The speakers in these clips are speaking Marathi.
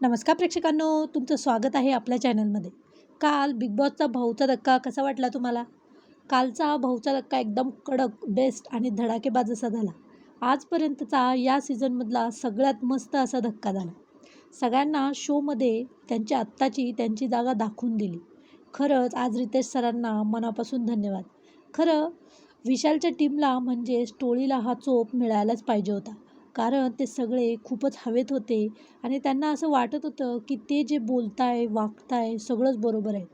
नमस्कार प्रेक्षकांनो, तुमचं स्वागत आहे आपल्या चॅनलमध्ये. काल बिग बॉसचा भाऊचा धक्का कसा वाटला तुम्हाला? कालचा भाऊचा धक्का एकदम कडक, बेस्ट आणि धडाकेबाज असा झाला. आजपर्यंतचा या सीझनमधला सगळ्यात मस्त असा धक्का झाला. सगळ्यांना शोमध्ये त्यांची जागा दाखवून दिली. खरंच आज रितेश सरांना मनापासून धन्यवाद. खरं विशालच्या टीमला म्हणजे टोळीला हा चोप मिळायलाच पाहिजे होता. कारण ते सगळे खूपच हवेत होते आणि त्यांना असं वाटत होतं की ते जे बोलताय, वागताय सगळंच बरोबर आहे.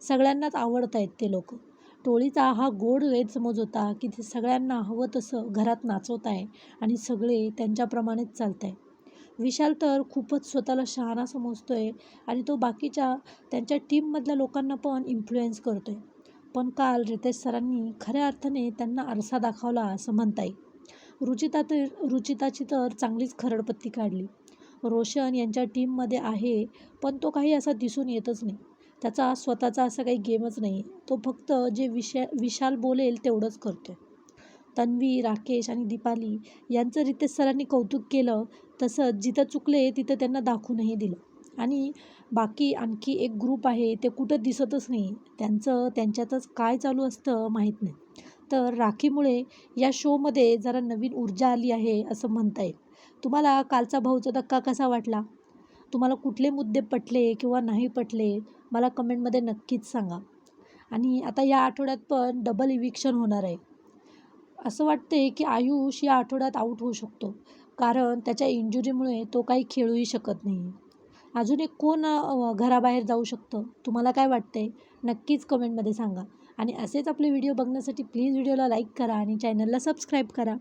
सगळ्यांनाच आवडत आहेत ते लोकं. टोळीचा हा गोड गैरसमज होता की ते सगळ्यांना हवं तसं घरात नाचवत आहे आणि सगळे त्यांच्याप्रमाणेच चालत आहे. विशाल तर खूपच स्वतःला शहाणा समजतोय आणि तो बाकीच्या त्यांच्या टीममधल्या लोकांना पण इन्फ्लुएन्स करतोय. पण काल रितेश सरांनी खऱ्या अर्थाने त्यांना आरसा दाखवला असं म्हणता येईल. रुचिताची तर चांगलीच खरडपट्टी काढली. रोशन यांच्या टीममध्ये आहे, पण तो काही असा दिसून येतच नाही. त्याचा स्वतःचा असा काही गेमच नाही. तो फक्त जे विशाल बोलेल तेवढंच करतोय. तन्वी, राकेश आणि दीपाली यांचं रितेश सरांनी कौतुक केलं, तसंच जिथं चुकले तिथं त्यांना दाखवूनही दिलं. आणि बाकी आणखी एक ग्रुप आहे ते कुठं दिसतच नाही. त्यांच्यातच काय चालू असतं माहीत नाही. तर राखीमुळे या शोमध्ये जरा नवीन ऊर्जा आली आहे असं म्हणता येईल. तुम्हाला कालचा भाऊचा धक्का कसा वाटला? तुम्हाला कुठले मुद्दे पटले किंवा नाही पटले मला कमेंटमध्ये नक्कीच सांगा. आणि आता या आठवड्यात पण डबल इविक्शन होणार आहे. असं वाटते की आयुष या आठवड्यात आऊट होऊ शकतो. कारण त्याच्या इंजुरीमुळे तो काही खेळूही शकत नाही. अजून एक कोण घराबाहेर जाऊ शकतं? तुम्हाला काय वाटतंय? नक्कीच कमेंटमध्ये सांगा. आणि असेच आपले व्हिडिओ बघण्यासाठी प्लीज व्हिडिओला लाईक करा आणि चॅनलला सबस्क्राईब करा.